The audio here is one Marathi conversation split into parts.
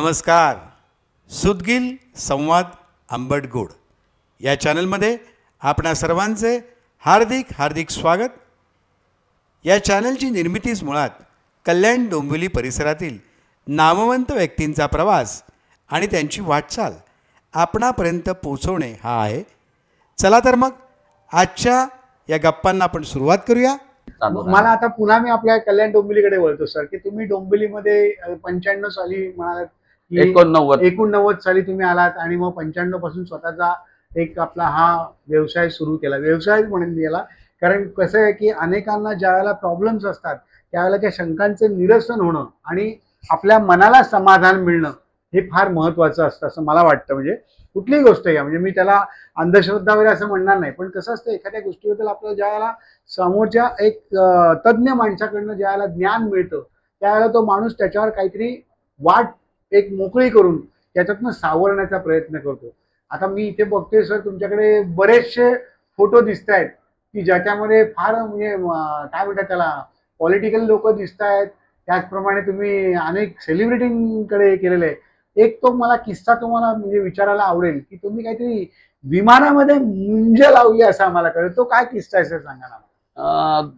नमस्कार. सुदगिल संवाद आंबटगोड या चॅनलमध्ये आपणा सर्वांचे हार्दिक हार्दिक स्वागत. या चॅनलची निर्मितीच मुळात कल्याण डोंबिवली परिसरातील नामवंत व्यक्तींचा प्रवास आणि त्यांची वाटचाल आपणापर्यंत पोहोचवणे हा आहे. चला तर मग आजच्या या गप्पांना आपण सुरुवात करूया. मला आता पुन्हा मी आपल्या कल्याण डोंबिवलीकडे वळतो सर, की तुम्ही डोंबिवलीमध्ये 95 साली म्हणालात की 89 साली तुम्ही आलात आणि मग 95 पासून स्वतःचा एक आपला हा व्यवसाय सुरू केला. व्यवसाय म्हणून गेला, कारण कसं आहे की अनेकांना ज्या वेळेला प्रॉब्लेम्स असतात त्यावेळेला त्या शंकांचं निरसन होणं आणि आपल्या मनाला समाधान मिळणं हे फार महत्वाचं असतं असं मला वाटतं. म्हणजे कुठलीही गोष्ट आहे, म्हणजे मी त्याला अंधश्रद्धा वगैरे असं म्हणणार नाही, पण कसं असतं एखाद्या गोष्टीबद्दल आपल्याला ज्या वेळेला समोरच्या एक तज्ज्ञ माणसाकडनं ज्यावेळेला ज्ञान मिळतं त्यावेळेला तो माणूस त्याच्यावर काहीतरी वाट एक मोकळी करून त्याच्यातनं सावरण्याचा प्रयत्न करतो. आता मी इथे बघतोय सर, तुमच्याकडे बरेचसे फोटो दिसत आहेत की ज्याच्यामध्ये फार म्हणजे काय म्हणतात त्याला, पॉलिटिकल लोक दिसत आहेत. त्याचप्रमाणे तुम्ही अनेक सेलिब्रिटींकडे केलेले आहे. एक तो मला किस्सा तुम्हाला म्हणजे विचारायला आवडेल की तुम्ही काहीतरी विमानामध्ये मुंज लावली असं आम्हाला कळलं. तो काय किस्सा आहे सर, सांगा ना.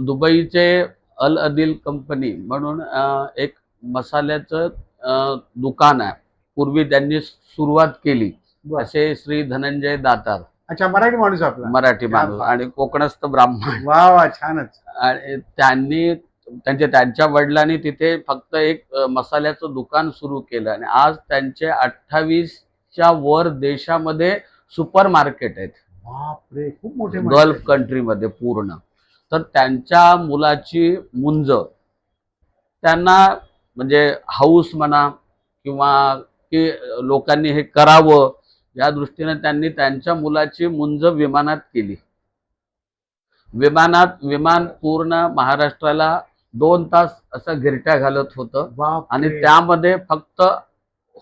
दुबईचे अल अदिल कंपनी म्हणून एक मसाल्याचं दुकान आहे. पूर्वी त्यांनी सुरुवात केली असे श्री धनंजय दातार. अच्छा, मराठी माणूस आपला, मराठी माणूस आणि कोकणस्थ ब्राह्मण. वा वा, छानच. आणि त्यांनी त्यांच्या वडिलांनी तिथे फक्त एक मसाल्याचं दुकान सुरू केलं आणि आज त्यांचे 28च्या वर देशामध्ये सुपर मार्केट आहेत. बापरे, खूप मोठे गल्फ कंट्रीमध्ये पूर्ण. तर त्यांच्या मुलाची मुंज त्यांना म्हणजे हाऊस म्हणा किंवा की लोकांनी हे करावं या दृष्टीने त्यांनी त्यांच्या मुलाची मुंज विमानात केली. विमान पूर्ण महाराष्ट्राला 2 तास असं गिरट्या घालत होतं आणि त्यामध्ये फक्त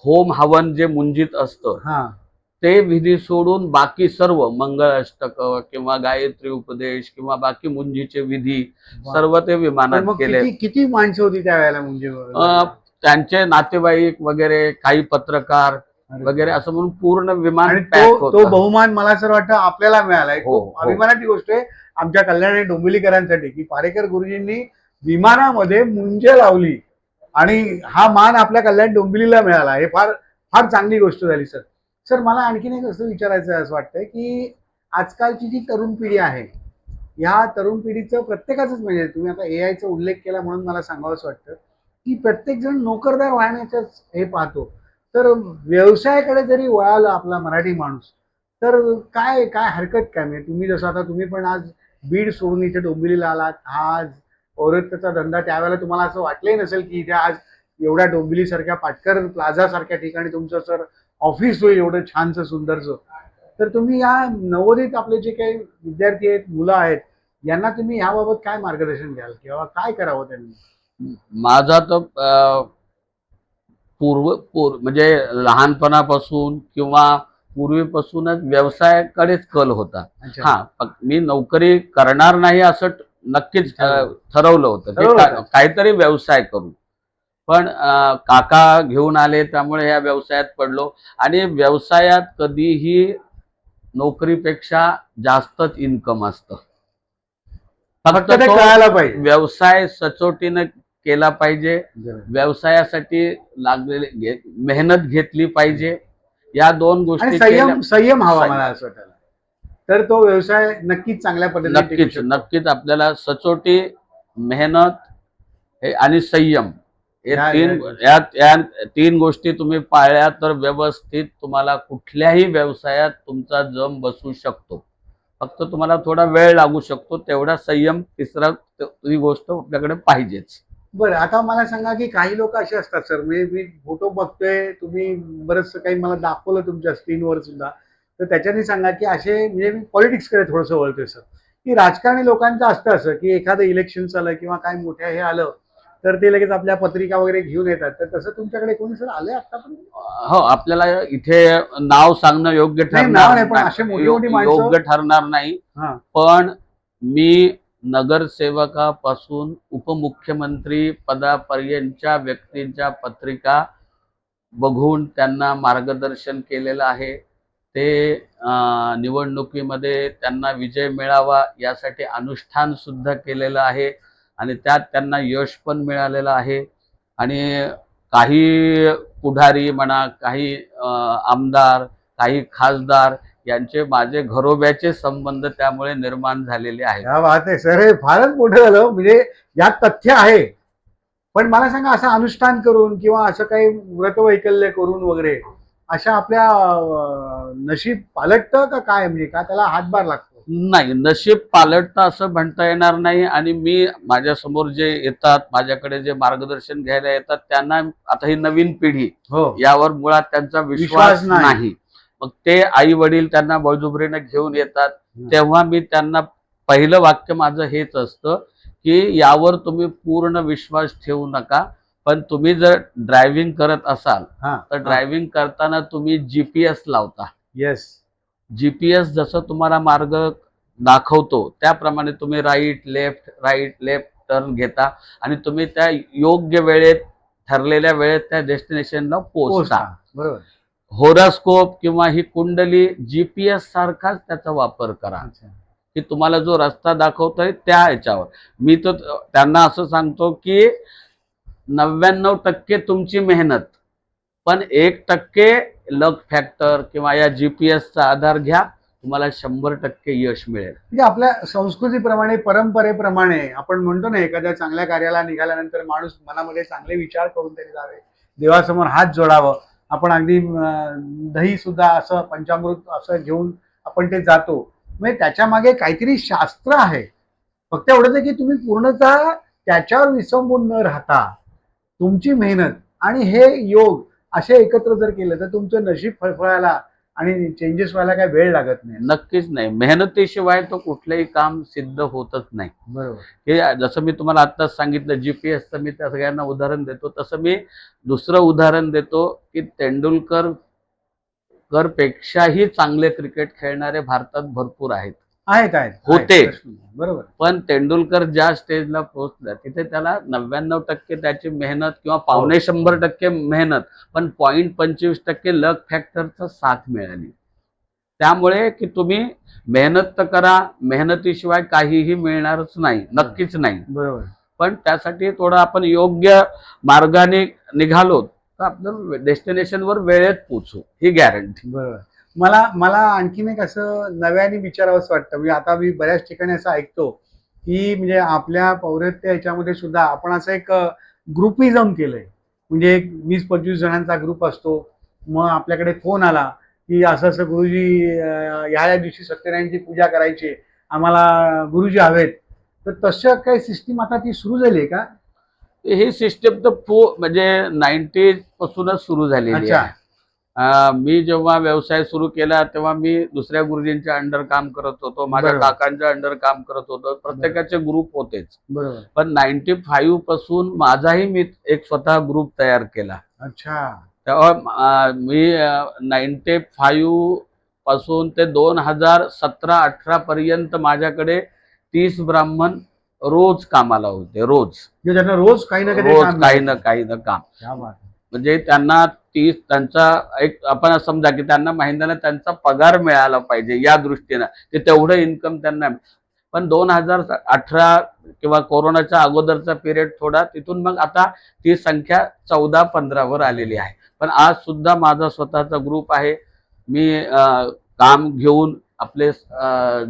होम हवन जे मुंजीत असतं ते विधी सोडून बाकी सर्व मंगळाष्टक किंवा गायत्री उपदेश किंवा बाकी मुंजीचे विधी सर्व ते विमानात केले. किती माणसं होती त्यावेळेला मुंजी? त्यांचे नातेवाईक वगैरे, काही पत्रकार वगैरे असं म्हणून पूर्ण विमान तो बहुमान मला सर वाटतं आपल्याला मिळालाय. अभिमानाची गोष्ट आहे आमच्या कल्याण डोंबिवलीकरांसाठी की पारेकर गुरुजींनी विमानामध्ये मुंज लावली आणि हा मान आपल्या कल्याण डोंबिवलीला मिळाला. हे फार फार चांगली गोष्ट झाली सर. सर, मला आणखीन एक असं विचारायचं आहे, असं वाटतंय की आजकालची जी तरुण पिढी आहे, ह्या तरुण पिढीचं प्रत्येकाचंच, म्हणजे तुम्ही आता एआयचा उल्लेख केला म्हणून मला सांगावंसं वाटतं की प्रत्येक जण नोकरदार वाहण्याच्याच हे पाहतो. तर व्यवसायाकडे जरी वळाला आपला मराठी माणूस तर काय काय हरकत काय? म्हणजे तुम्ही जसं आता तुम्ही पण आज बीड सोडून इथे डोंबिवलीला आलात, आज औरत्याचा धंदा, त्यावेळेला तुम्हाला असं वाटलंही नसेल की इथे आज एवढ्या डोंबिवली सारख्या पाटकर प्लाझा सारख्या ठिकाणी तुमचं सर ऑफिस होईल एवढं छानसं सुंदरचं. तर तुम्ही या नवोदित आपले जे काही विद्यार्थी आहेत, मुलं आहेत, यांना तुम्ही ह्याबाबत काय मार्गदर्शन द्याल किंवा काय करावं त्यांनी? माझा तर म्हणजे लहानपणापासून किंवा पूर्वीपासूनच व्यवसायाकडेच कल होता. मी नोकरी करणार नाही असं नक्कीच ठरवलं होतं की काहीतरी व्यवसाय करू. पण काका घेऊन आले त्यामुळे या व्यवसायात पडलो आणि व्यवसायात कधीही नोकरीपेक्षा जास्तच इन्कम असतं. फक्त कळायला पाहिजे. व्यवसाय सचोटीनं केला पाहिजे, व्यवसायासाठी लागलेली मेहनत घेतली पाहिजे. या 2 गोष्टी, संयम हवा मला असं वाटतं, तर तो व्यवसाय नक्कीच चांगल्या पद्धतीने नक्कीच आपल्याला सचोटी, मेहनत आणि संयम या 3 गोष्टी तुम्ही पाळल्या तर व्यवस्थित तुम्हाला कुठल्याही व्यवसायात तुमचा जम बसू शकतो. फक्त तुम्हाला थोडा वेळ लागू शकतो, तेवढा संयम ती गोष्ट आपल्याकडे पाहिजेच. बरं, आता मला सांगा की काही लोक असे असतात सर, मी फोटो बघतोय, तुम्ही बरंच काही मला दाखवलं तुमच्या स्क्रीनवर सुद्धा, तर त्याच्याने सांगा की असे, म्हणजे मी पॉलिटिक्सकडे थोडंसं वळतोय सर, की राजकारणी लोकांचं असतं असं की एखादं इलेक्शन आलं किंवा काय मोठ्या हे आलं तर ते लगेच आपल्या पत्रिका वगैरे घेऊन येतात. तर तसं तुमच्याकडे कोणी सर आलंय आतापर्यंत? हो, आपल्याला इथे नाव सांगणं योग्य ठरणार नाही, पण मी नगरसेवकापासून उपमुख्यमंत्री पदापर्यंतच्या व्यक्तींच्या पत्रिका बघून त्यांना मार्गदर्शन केलेलं आहे. ते निवडणुकीमध्ये त्यांना विजय मिळावा यासाठी अनुष्ठान सुद्धा केलेलं आहे आणि त्यात त्यांना यश पण मिळालेलं आहे. आणि काही पुढारी म्हणा, काही आमदार, काही खासदार यांचे माझे घरोब्याचे संबंध त्यामुळे निर्माण झालेले आहेत. क्या बात आहे सर, हे फारच मोठं झालं. म्हणजे यात तथ्य आहे. पण मला सांगा, असं अनुष्ठान करून किंवा असं काही व्रतवैकल्य करून वगैरे अशा आपल्या नशीब पालटतं का काय, म्हणजे का त्याला हातभार लागतो? नाही, नशीब पालटतं असं म्हणता येणार नाही. आणि मी माझ्यासमोर जे येतात, माझ्याकडे जे मार्गदर्शन घ्यायला येतात, त्यांना आता ही नवीन पिढी हो, यावर मुळात त्यांचा विश्वास नाही. मग ते आई वडील त्यांना बळजुबरीने घेऊन येतात, तेव्हा मी त्यांना पहिलं वाक्य माझं हेच असतं की यावर तुम्ही पूर्ण विश्वास ठेवू नका, पण तुम्ही जर ड्रायव्हिंग करत असाल तर ड्रायव्हिंग करताना तुम्ही GPS लावता. येस. GPS जसं तुम्हाला मार्ग दाखवतो त्याप्रमाणे तुम्ही राईट लेफ्ट टर्न घेता आणि तुम्ही त्या योग्य वेळेत, ठरलेल्या वेळेत त्या डेस्टिनेशनला पोहोचता. बरोबर. होरोस्कोप किंवा ही कुंडली GPS सारखाच त्याचा वापर करा की तुम्हाला जो रस्ता दाखवतोय त्या ह्याच्यावर. मी तर त्यांना असं सांगतो की 99% तुमची मेहनत, पण 1% लक फॅक्टर किंवा या GPSचा आधार घ्या, तुम्हाला 100% यश मिळेल. म्हणजे आपल्या संस्कृतीप्रमाणे, परंपरेप्रमाणे आपण म्हणतो ना, एखाद्या चांगल्या कार्याला निघाल्यानंतर माणूस मनामध्ये चांगले विचार करून तरी जावे, देवासमोर हात जोडावं. आपण अगदी दही सुद्धा असं पंचामृत असं घेऊन आपण ते जातो. म्हणजे त्याच्या मागे काहीतरी शास्त्र आहे. फक्त एवढंच आहे की तुम्ही पूर्णतः त्याच्यावर विसंबून न राहता तुमची मेहनत आणि हे योग असे एकत्र जर केलं तर तुमचं नशीब फळफळायला आणि चेंजेस व्हायला काही वेळ लागत नाही. नक्कीच नाही. मेहनतीशिवाय तो कुठलंही काम सिद्ध होतच नाही. बरोबर. हे जसं मी तुम्हाला आत्ताच सांगितलं GPSचं मी त्या सगळ्यांना उदाहरण देतो, तसं मी दुसरं उदाहरण देतो की तेंडुलकर पेक्षाही चांगले क्रिकेट खेळणारे भारतात भरपूर आहेत. होते. बरोबर. पण तेंडुलकर ज्या स्टेजला पोहोचला तिथे त्याला 99% त्याची मेहनत किंवा 125% मेहनत, पण 0.25% लक फॅक्टरचा साथ मिळाली. त्यामुळे की तुम्ही मेहनत तर करा, मेहनतीशिवाय काहीही मिळणारच नाही, नक्कीच नाही. बरोबर. पण त्यासाठी थोडं आपण योग्य मार्गाने निघालो तर आपलं डेस्टिनेशनवर वेळेत पोहोचू, ही गॅरंटी. बरोबर. मला आणखीन एक असं नव्याने विचारावंसं वाटतं. म्हणजे आता मी बऱ्याच ठिकाणी असं ऐकतो की म्हणजे आपल्या पौरत्य ह्याच्यामध्ये सुद्धा आपण असं एक ग्रुपिझम केलंय. म्हणजे एक 20-25 जणांचा ग्रुप असतो. मग आपल्याकडे फोन आला की असं असं गुरुजी ह्या दिवशी सत्यनारायणची पूजा करायची, आम्हाला गुरुजी हवेत. तर तसं काही सिस्टीम आता ती सुरू झाली आहे का? ही सिस्टम तर म्हणजे 90s पासूनच सुरू झालेली आहे. मी जेव्हा व्यवसाय सुरू केला तेव्हा मी दुसऱ्या गुरुजींच्या अंडर काम करत होतो, माझ्या काकांच्या अंडर काम करत होतो. प्रत्येकाचे ग्रुप होतेच. बरोबर. पण 95 पासून माझाही मी एक स्वतः ग्रुप तयार केला. अच्छा. तेव्हा मी 95 पासून ते 2017-18 पर्यंत माझ्याकडे 30 ब्राह्मण रोज कामाला होते. रोज काही ना काही ना काम. म्हणजे त्यांना त्यांचा एक आपण समजा की त्यांना महिन्याला त्यांचा पगार मिळाला पाहिजे या दृष्टीनं ते तेवढं इन्कम त्यांना. पण 2018 किंवा कोरोनाच्या अगोदरचा पिरियड थोडा, तिथून मग आता ती संख्या 14-15 वर आलेली आहे. पण आज सुद्धा माझा स्वतःचा ग्रुप आहे. मी काम घेऊन आपले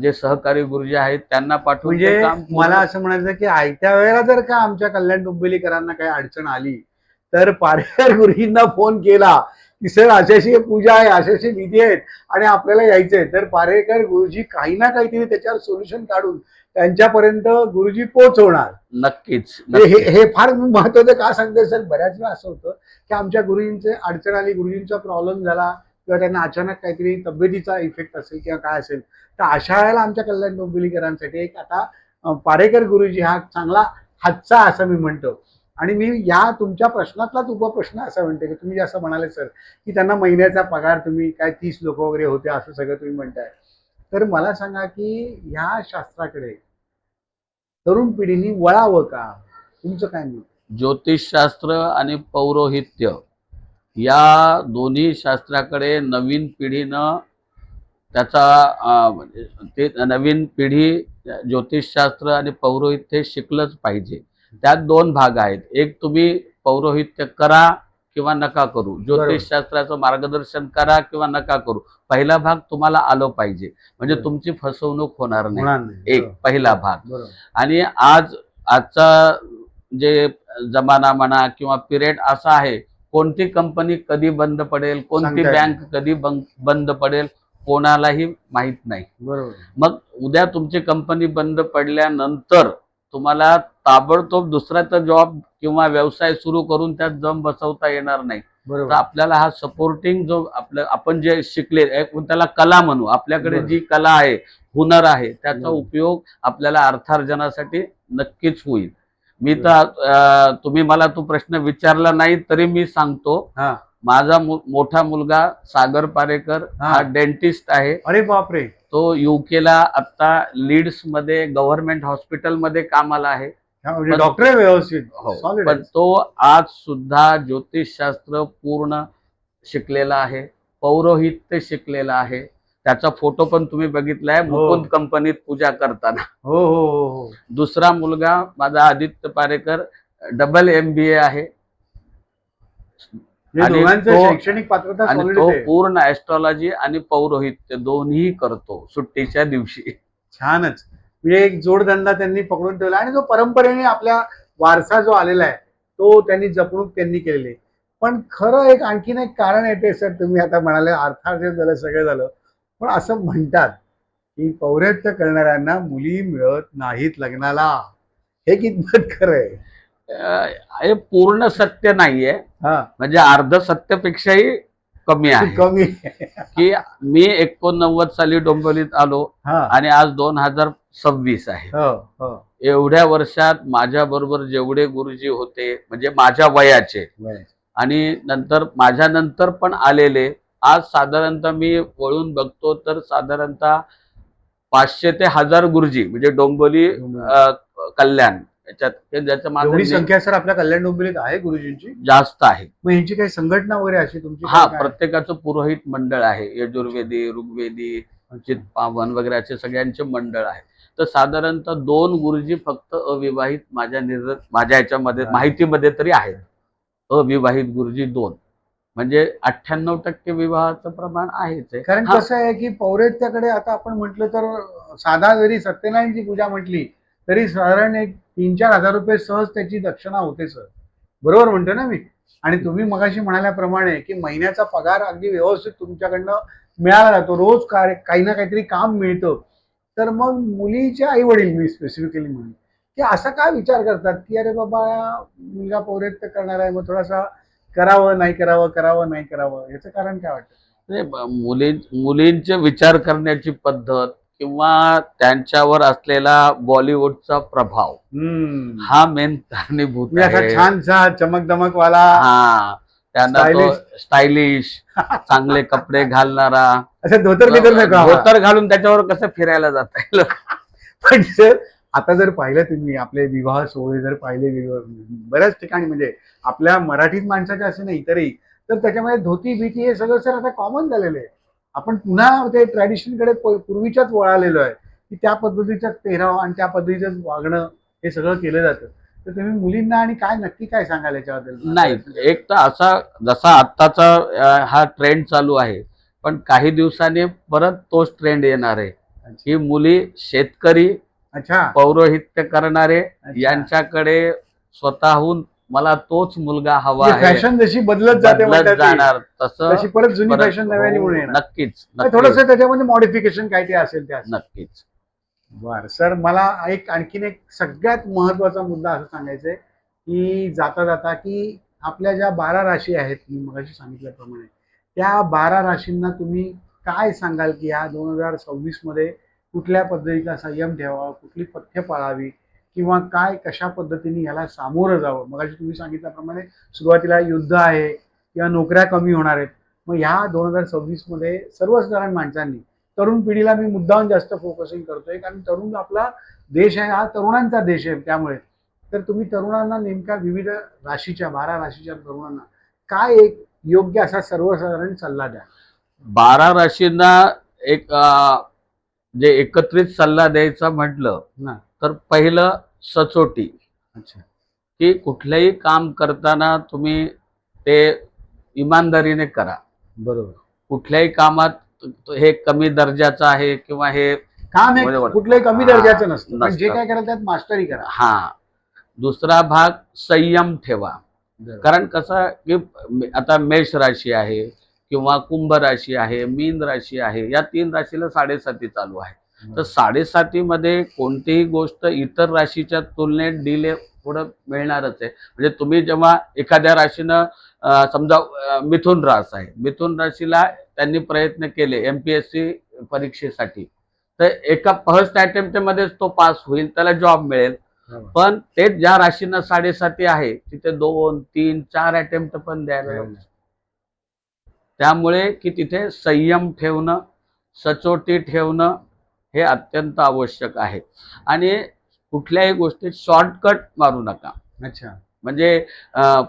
जे सहकारी गुरुजी आहेत त्यांना पाठवून म्हणजे मला असं म्हणायचं की आयत्या वेळेला जर का आमच्या कल्याण डोंबिवलीकरांना काही अडचण आली तर पारेकर गुरुजींना फोन केला की सर अशाशी पूजा आहे, अशाशी विधी आहेत आणि आपल्याला यायचंय, तर पारेकर गुरुजी काही ना काहीतरी त्याच्यावर सोल्युशन काढून त्यांच्यापर्यंत गुरुजी पोहोचवणार. नक्कीच. हे फार महत्वाचं का सांगते सर, बऱ्याच वेळा असं होतं की आमच्या गुरुजींचे अडचण आली, गुरुजींचा प्रॉब्लेम झाला किंवा त्यांना अचानक काहीतरी तब्येतीचा इफेक्ट असेल किंवा काय असेल, तर अशा वेळेला आमच्या कल्याण डोंबिवलीकरांसाठी एक आता पारेकर गुरुजी हा चांगला हातचा असं मी म्हणतो. आणि मी या तुमच्या प्रश्नातलाच उपप्रश्न असा म्हणते की तुम्ही असं म्हणाले सर की त्यांना महिन्याचा पगार, तुम्ही काय 30 लोक वगैरे होते असं सगळं तुम्ही म्हणताय, तर मला सांगा की ह्या शास्त्राकडे तरुण पिढीने वळावं का? तुमचं काय मत? ज्योतिषशास्त्र आणि पौरोहित्य या दोन्ही शास्त्राकडे नवीन पिढीनं ते नवीन पिढी ज्योतिषशास्त्र आणि पौरोहित्य शिकलंच पाहिजे. त्यात दोन भाग आहेत. एक तुम्ही पौरोहित्य करा किंवा नका करू, ज्योतिषशास्त्राचं मार्गदर्शन करा किंवा नका करू. पहिला भाग तुम्हाला आलं पाहिजे, म्हणजे तुमची फसवणूक होणार नाही. एक पहिला भाग. आणि आजचा जे जमाना म्हणा किंवा पिरियड असा आहे, कोणती कंपनी कधी बंद पडेल, कोणती बँक कधी बंद पडेल, कोणालाही माहित नाही. बरोबर. मग उद्या तुमची कंपनी बंद पडल्यानंतर तुम्हाला ताबडतोब दुसऱ्याचा जॉब किंवा व्यवसाय सुरू करून त्यात जम बसवता येणार नाही. तर आपल्याला हा सपोर्टिंग जो आपण जे शिकले, त्याला कला म्हणू, आपल्याकडे जी कला आहे, हुनर आहे, त्याचा उपयोग आपल्याला अर्थार्जनासाठी नक्कीच होईल. मी तर तुम्ही मला तो प्रश्न विचारला नाही तरी मी सांगतो. माझा मोठा मुलगा सागर पारेकर हा डेंटिस्ट आहे. अरे बापरे. तो युकेला आता लीड्स मध्ये गव्हर्नमेंट हॉस्पिटल मध्ये कामाला आहे. डॉक्टर आहे व्यवस्थित. पण तो आज सुद्धा ज्योतिषशास्त्र पूर्ण शिकलेला आहे, पौरोहित्य शिकलेला आहे. त्याचा फोटो पण तुम्ही बघितलाय मुकुंद कंपनीत पूजा करताना. हो हो हो. दुसरा मुलगा माझा आदित्य पारेकर डबल MBA आहे आणि शैक्षणिक पात्रता आणि तो पूर्ण ऍस्ट्रॉलॉजी आणि पौरोहित्य दोन्ही करतो सुट्टीच्या दिवशी. छानच. म्हणजे एक जोडधंदा त्यांनी पकडून ठेवला आणि जो परंपरेने आपल्या वारसा जो आलेला आहे तो त्यांनी जपणूक त्यांनी केलेली. पण खरं एक आणखीन एक कारण येते सर, तुम्ही आता म्हणाले अर्थार्जन झालं, सगळं झालं, पण असं म्हणतात की पौरोहित्य करणाऱ्यांना मुली मिळत नाहीत लग्नाला. हे कितपत खरं आहे? हे पूर्ण सत्य नाहीये, म्हणजे अर्ध सत्यापेक्षाही कमी आहे. की मी 89 साली डोंबिवलीत आलो आणि आज 2026 आहे. एवढ्या वर्षात माझ्या बरोबर जेवढे गुरुजी होते, म्हणजे माझ्या वयाचे आणि नंतर माझ्या नंतर पण आलेले, आज साधारणतः मी वळून बघतो तर साधारणतः 500 ते 1000 गुरुजी, म्हणजे डोंबिवली कल्याण एवढी संख्या सर आपल्या कल्याण डोंबिवलीत आहे गुरुजींची? जास्त आहे. मग यांची काही संघटना वगैरे अशी तुमची? प्रत्येकाचं पुरोहित मंडळ आहे. यजुर्वेदी, ऋग्वेदी, पावन वगैरे असे सगळ्यांचे मंडळ आहे. तर साधारणतः 2 गुरुजी फक्त अविवाहित माझ्या याच्यामध्ये माहितीमध्ये तरी आहेत. अविवाहित गुरुजी 2, म्हणजे 98% विवाहाचं प्रमाण आहेच. कारण कसं आहे की पौरोहित्याकडे आता आपण म्हटलं तर साधा जरी सत्यनारायणची पूजा म्हटली तरी साधारण एक 3-4 हजार रुपये सहज त्याची दक्षिणा होते सर. बरोबर म्हणतो ना मी? आणि तुम्ही मगाशी म्हणाल्याप्रमाणे की महिन्याचा पगार अगदी व्यवस्थित तुमच्याकडनं मिळाला जातो, रोज काही ना काहीतरी काम मिळतं. तर मग मुलीचे आई वडील, मी स्पेसिफिकली म्हणेन, की असा काय विचार करतात की अरे बाबा मुलगा पौरोहित्य करणार आहे, मग थोडासा करावं नाही करावं, करावं नाही करावं, याचं कारण काय वाटतं? मुलींचे विचार करण्याची पद्धत किंवा त्यांच्यावर असलेला बॉलिवूडचा प्रभाव हा मेन कारणीभूत आहे. छानसा चमकदमक वाला, त्यांना तो स्टायलिश, चांगले कपडे घालणारा, धोतर घालून त्याच्यावर कसं फिरायला जाता येईल. पण सर आता जर पाहिलं तुम्ही आपले विवाह सोहळे जर पाहिले बऱ्याच ठिकाणी, म्हणजे आपल्या मराठीत माणसाचे असे नाही इतरही, तर त्याच्यामध्ये धोती भीती हे सगळं सर आता कॉमन झालेलं आहे. आपण पुन्हा ते ट्रॅडिशनकडे पूर्वीच्याच वळालेलो आहे की त्या पद्धतीचाच पेहराव आणि त्या पद्धतीचंच वागणं हे सगळं केलं जातं. तर तुम्ही मुलींना आणि काय नक्की काय सांगाल याच्याबद्दल? नाही, एक तर असा जसा आत्ताचा हा ट्रेंड चालू आहे, पण काही दिवसांनी परत तोच ट्रेंड येणार आहे की मुली शेतकरी, पौरोहित्य करणारे यांच्याकडे स्वतःहून मला तोच मुलगा हवा आहे. फॅशन जशी बदलत जाणार तशी परत जुनी फॅशन नव्याने म्हणून येणार. नक्कीच थोडस त्याच्यामध्ये मॉडिफिकेशन काय ते असेल ते नक्कीच. बर सर, मला आणखीन एक सगळ्यात महत्वाचा मुद्दा असं सांगायचा आहे की जाता जाता की आपल्या ज्या 12 राशी आहेत, मी मगाशी सांगितल्याप्रमाणे, त्या 12 राशींना तुम्ही काय सांगाल की या 2026 मध्ये कुठल्या पद्धतीचा संयम ठेवावा, कुठली पथ्य पाळावी, किंवा काय कशा पद्धतीने याला सामोरं जावं? मगाशी तुम्ही सांगितल्याप्रमाणे सुरुवातीला युद्ध आहे किंवा नोकऱ्या कमी होणार आहेत. मग ह्या 2026 मध्ये सर्वसाधारण माणसांनी, तरुण पिढीला मी मुद्दाम जास्त फोकसिंग करतोय कारण तरुण आपला देश आहे, हा तरुणांचा देश आहे, त्यामुळे तर तुम्ही तरुणांना नेमका विविध राशीच्या 12 राशीच्या तरुणांना काय एक योग्य असा सर्वसाधारण सल्ला द्या. 12 राशींना एक जे एकत्रित सल्ला द्यायचा म्हटलं ना. तर पहिलं सचोटी, अच्छा. की कुठलंही काम करताना तुम्ही ते इमानदारीने करा. बरोबर. कुठल्याही कामात हे कमी दर्जाचं आहे किंवा हे काम हे बरोबर. कुठलंही कमी हा, दर्जाचं नसतं, पण जे नसतं. काय करायचं त्यात मास्टरी करा. हा. दुसरा भाग संयम ठेवा. कारण कसं की आता मेष राशी आहे किंवा कुंभ राशी आहे, मीन राशी आहे, या 3 राशीला 7.5 चालू आहे. तर 7.5 मध्ये कोणतीही गोष्ट इतर राशीच्या तुलनेत डिले थोडं मिळणारच आहे. म्हणजे तुम्ही जेव्हा एखाद्या राशीनं समजा मिथुन रास आहे, मिथुन राशीला त्यांनी प्रयत्न केले MPSC परीक्षेसाठी, तर एका फर्स्ट अटेम्प्ट मध्येच तो पास होईल, त्याला जॉब मिळेल. पण ते ज्या राशीनं 7.5 आहे तिथे 2, 3, 4 अटेम्प्ट पण द्यायला लागले. त्यामुळे की तिथे संयम ठेवणं, सचोटी ठेवणं हे अत्यंत आवश्यक आहे. आणि कुठल्याही गोष्टीत शॉर्टकट मारू नका. अच्छा. म्हणजे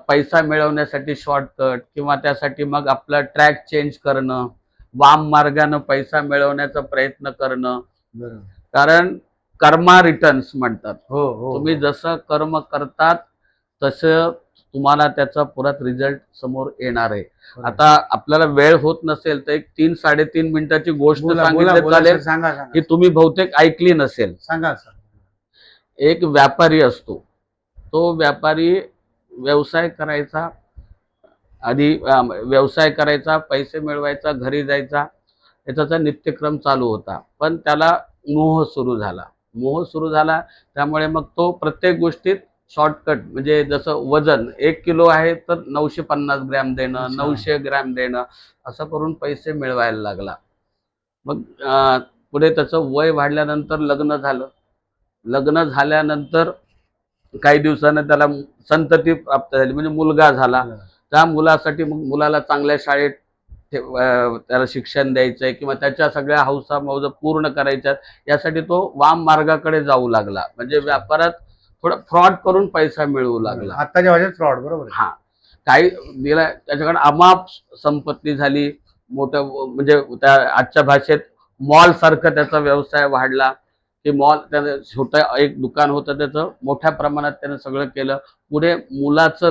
पैसा मिळवण्यासाठी शॉर्टकट किंवा त्यासाठी मग आपला ट्रॅक चेंज करणं, वाम मार्गाने पैसा मिळवण्याचा प्रयत्न करणं. बरोबर. कारण कर्मा रिटर्न्स म्हणतात. हो. तुम्ही जसं कर्म करतात तसं तुम्हाला त्याचा परत रिझल्ट समोर येणार आहे. आता आपल्याला वेळ होत नसेल तर एक 3-3.5 मिनिटाची गोष्ट सांगितली चालेल, सांगा. की तुम्ही बहुतेक ऐकली नसेल. सांगा. एक व्यापारी असतो, तो व्यापारी व्यवसाय करायचा, आधी व्यवसाय करायचा, पैसे मिळवायचा, घरी जायचा, याचा नित्यक्रम चालू होता. पण त्याला मोह सुरू झाला. त्यामुळे मग तो प्रत्येक गोष्टीत शॉर्टकट, म्हणजे जसं वजन 1 किलो आहे तर 950 ग्रॅम देणं, 900 ग्रॅम देणं, असं करून पैसे मिळवायला लागला. मग पुढे त्याचं वय वाढल्यानंतर लग्न झाल्यानंतर काही दिवसानं त्याला संतती प्राप्त झाली, म्हणजे मुलगा झाला. त्या मुलासाठी मग मुलाला चांगल्या शाळेत त्याला शिक्षण द्यायचंय किंवा त्याच्या सगळ्या हौसा मौजा पूर्ण करायच्यात, यासाठी तो वाम मार्गाकडे जाऊ लागला. म्हणजे व्यापारात थोडा फ्रॉड करून पैसा मिळवू लागला. आताच्या भाषेत फ्रॉड. बरोबर. हा. काही दिला त्याच्याकडे अमाप संपत्ती झाली, मोठं, म्हणजे त्या आजच्या भाषेत मॉल सारखं त्याचा व्यवसाय वाढला. की मॉल, त्याचं छोटं एक दुकान होतं, त्याचं मोठ्या प्रमाणात त्यानं सगळं केलं. पुढे मुलाचं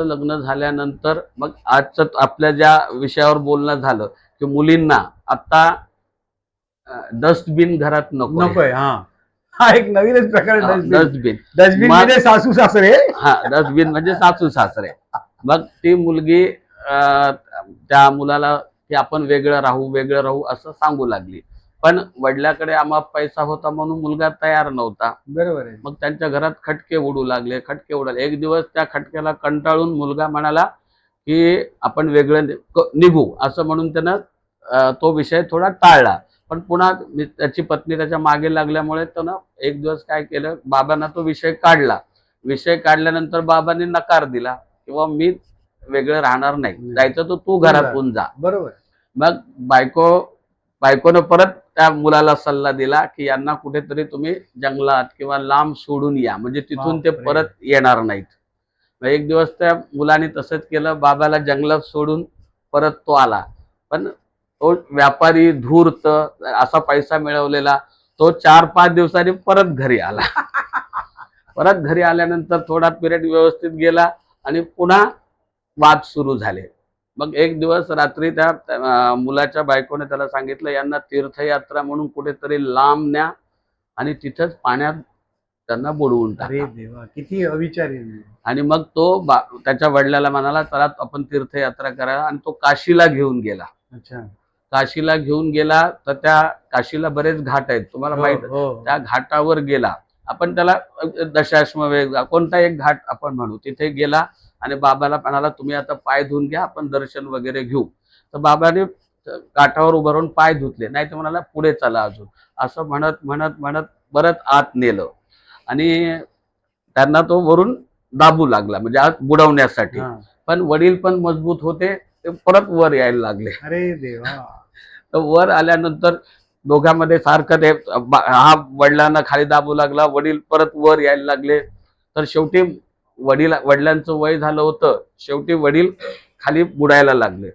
लग्न झाल्यानंतर मग आजचं आपल्या ज्या विषयावर बोलणं झालं की मुलींना आता डस्टबिन घरात नकोय. हा एक नवीनच प्रकार. डस्टबिन म्हणजे सासू सासरे. डस्टबिन म्हणजे सासू सासरे. मग ती मुलगी त्या मुलाला की आपण वेगळं राहू असं सांगू लागली. पण वडिलाकडे आम्हा पैसा होता म्हणून मुलगा तयार नव्हता. बरोबर आहे. मग त्यांच्या घरात खटके उडू लागले. एक दिवस त्या खटक्याला कंटाळून मुलगा म्हणाला की आपण वेगळं निघू, असं म्हणून त्यानं तो विषय थोडा टाळला. पण पुन्हा त्याची पत्नी त्याच्या मागे लागल्यामुळे त्यानं एक दिवस काय केलं, बाबांना तो विषय काढल्यानंतर बाबांनी नकार दिला किंवा मी वेगळं राहणार नाही, जायचं तर तू घरातून जा. बरोबर. मग बायकोनं परत त्या मुलाला सल्ला दिला की यांना कुठेतरी तुम्ही जंगलात किंवा लांब सोडून या, म्हणजे तिथून ते परत येणार नाहीत. एक दिवस त्या मुलाने तसंच केलं, बाबाला जंगलात सोडून परत तो आला. पण तो व्यापारी धूर्त, असा पैसा मिळवलेला, तो 4-5 दिवसांनी परत घरी आला. परत घरी आल्यानंतर थोडा पिरियड व्यवस्थित गेला आणि पुन्हा वाद सुरू झाले. मग एक दिवस रात्री त्या मुलाच्या बायकोने त्याला सांगितलं, यांना तीर्थयात्रा म्हणून कुठेतरी लांब न्या आणि तिथंच पाण्यात त्यांना बुडवून टाका. अरे देवा, किती अविचारी. आणि मग तो त्याच्या वडिलाला म्हणाला, चला आपण तीर्थयात्रा करा, आणि तो काशीला घेऊन गेला. अच्छा. काशीला घेऊन गेला तर त्या काशीला बरेच घाट आहेत, तुम्हाला माहित. त्या घाटावर गेला, आपण त्याला दशाश्वमेध कोणता एक घाट आपण म्हणू, तिथे गेला आणि बाबाला म्हणाला, तुम्ही आता पाय धुवून घ्या, आपण दर्शन वगैरे घेऊ. तर बाबाने काठावर उभं राहून पाय धुतले, नाही तर म्हणाला पुढे चला अजून, असं म्हणत बरंच आत नेलं आणि त्यांना तो वरून दाबू लागला, म्हणजे आत बुडवण्यासाठी. पण वडील पण मजबूत होते, ते परत वर यायला लागले. अरे देवा. तर वर आल्यानंतर दोघांमध्ये सारखं ते, हा वडिलांना खाली दाबू लागला, वडील परत वर यायला लागले. तर शेवटी वडिलांचं वय झालं होतं, शेवटी वडील खाली बुडायला लागले.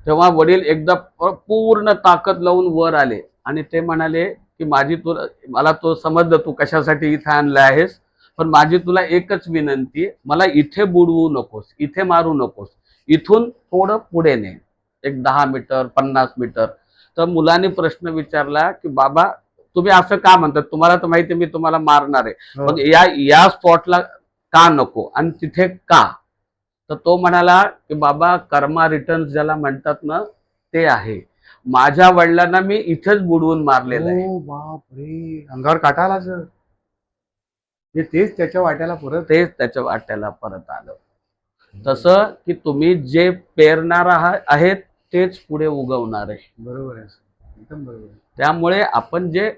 तेव्हा वडील एकदा पूर्ण ताकद लावून वर आले आणि ते म्हणाले की मला तो समजलं तू कशासाठी इथे आणलं आहेस, पण माझी तुला एकच विनंती आहे, मला इथे बुडवू नकोस, इथे मारू नकोस, इथून थोडं पुढे ने, एक 10 मीटर 50 मीटर. तर मुलाने प्रश्न विचारला की बाबा तुम्ही असं का म्हणतात, तुम्हाला तर माहिती मी तुम्हाला मारणार आहे, मग या स्पॉटला का नको आणि तिथे का? तर तो म्हणाला की बाबा कर्मा रिटर्न्स ज्याला म्हणतात ना ते आहे. माझ्या वडिलांना मी इथेच बुडवून मारलेलं आहे. बापरे, अंगावर काटा आला सर. तेच त्याच्या वाट्याला परत आलं. तसं की तुम्ही जे पेरणार आहेत तेच पुढे उगवणार आहे. बरोबर आहे, एकदम बरोबर. त्यामुळे आपण जे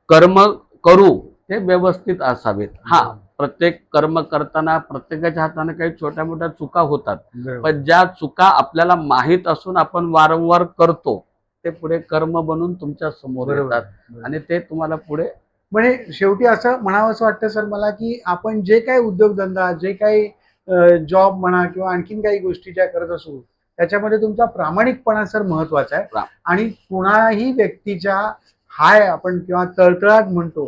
कर्म करू ते व्यवस्थित असावेत. हा, प्रत्येक कर्म करताना प्रत्येकाच्या हाताने काही छोट्या मोठ्या चुका होतात, पण ज्या चुका आपल्याला माहीत असून आपण वारंवार करतो ते पुढे कर्म बनून तुमच्या समोर येतात आणि ते तुम्हाला पुढे. म्हणजे शेवटी असं म्हणावं असं वाटतं सर मला की आपण जे काही उद्योगधंदा, जे काही जॉब म्हणा किंवा आणखीन काही गोष्टी ज्या करत असू त्याच्यामध्ये तुमचा प्रामाणिकपणा सर महत्वाचा आहे. आणि कुणाही व्यक्तीच्या हाय आपण किंवा तळतळाट म्हणतो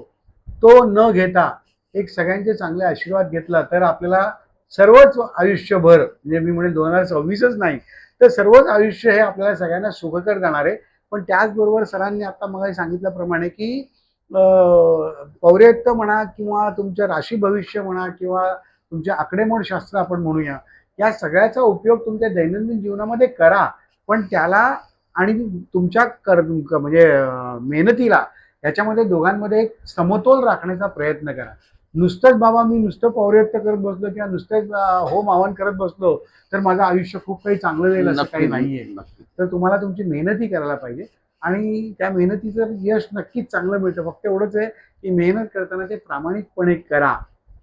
तो न घेता एक सगळ्यांचे चांगले आशीर्वाद घेतला तर आपल्याला सर्वच आयुष्यभर, म्हणजे मी म्हणेन 2026च नाही तर सर्वच आयुष्य हे आपल्याला सगळ्यांना सुखकर जाणार आहे. पण त्याचबरोबर सरांनी आता मग सांगितल्याप्रमाणे की पौर्यत्य म्हणा किंवा तुमचं राशी भविष्य म्हणा किंवा तुमचे आकडेमोड शास्त्र आपण म्हणूया, या सगळ्याचा उपयोग तुमच्या दैनंदिन जीवनामध्ये करा, पण त्याला आणि तुमच्या म्हणजे मेहनतीला याच्यामध्ये दोघांमध्ये एक समतोल राखण्याचा प्रयत्न करा. नुसतंच बाबा मी नुसतं पौर्यत्य करत बसलो किंवा नुसतंच होम हवन करत बसलो तर माझं आयुष्य खूप काही चांगलं जाईल असं काही नाहीये. तर तुम्हाला तुमची मेहनतही करायला पाहिजे आणि त्या मेहनतीचं यश नक्कीच चांगलं मिळतं. फक्त एवढंच आहे की मेहनत करताना ते प्रामाणिकपणे करा,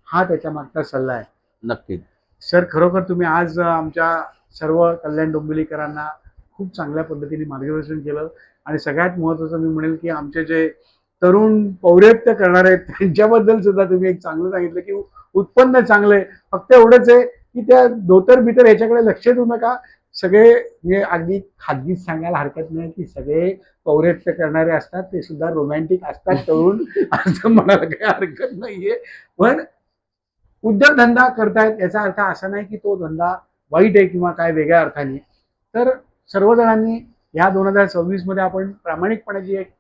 हा त्याच्या मागचा सल्ला आहे. नक्कीच सर, खरोखर तुम्ही आज आमच्या सर्व कल्याण डोंबिवलीकरांना खूप चांगल्या पद्धतीने मार्गदर्शन केलं आणि सगळ्यात महत्त्वाचं मी म्हणेल की आमचे जे तरुण पौर्यत्य करणार आहेत त्यांच्याबद्दल सुद्धा तुम्ही एक चांगलं सांगितलं की उत्पन्न चांगलं आहे. फक्त एवढंच आहे की त्या धोतर बितर ह्याच्याकडे लक्ष देऊ नका. सगळे म्हणजे अगदी खाजगीत सांगायला हरकत नाही की सगळे पौर्यत्य करणारे असतात, ते सुद्धा रोमॅन्टिक असतात तरुण असं म्हणायला काही हरकत नाहीये. पण उद्योगधंदा करतायत याचा अर्थ असा नाही की तो धंदा वाईट आहे किंवा काय वेगळ्या अर्थाने. तर सर्वजणांनी ह्या 2026 मध्ये आपण प्रामाणिकपणाची एक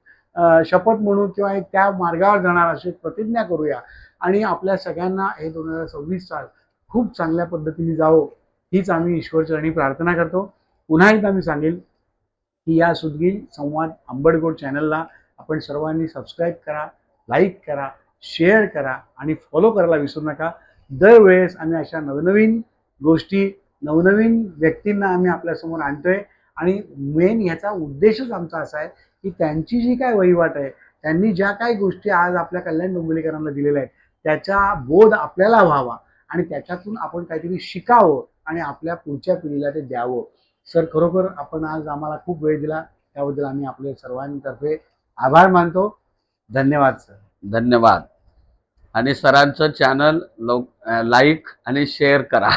शपथ म्हणू किंवा एक त्या मार्गावर जाणार अशी प्रतिज्ञा करूया आणि आपल्या सगळ्यांना हे 2026 साल खूप चांगल्या पद्धतीने जावो हीच आम्ही ईश्वरचरणी प्रार्थना करतो. पुन्हा एकदा मी सांगेल की या सुदगीर संवाद आंबडगोड चॅनलला आपण सर्वांनी सबस्क्राईब करा, लाईक करा, शेअर करा आणि फॉलो करायला विसरू नका. दरवेळेस आम्ही अशा नवनवीन गोष्टी, नवनवीन व्यक्तींना आम्ही आपल्यासमोर आणतोय आणि मेन ह्याचा उद्देशच आमचा असा आहे की त्यांची जी काय वहिवाट आहे, त्यांनी ज्या काही गोष्टी आज आपल्या कल्याण डोंबिवलीकरांना दिलेल्या आहेत त्याचा बोध आपल्याला व्हावा आणि त्याच्यातून आपण काहीतरी शिकावं आणि आपल्या पुढच्या पिढीला ते द्यावं. सर, खरोखर आपण आज आम्हाला खूप वेळ दिला त्याबद्दल आम्ही आपले सर्वांतर्फे आभार मानतो. धन्यवाद सर. धन्यवाद. आणि सरांचं चॅनल लाईक आणि शेअर करा.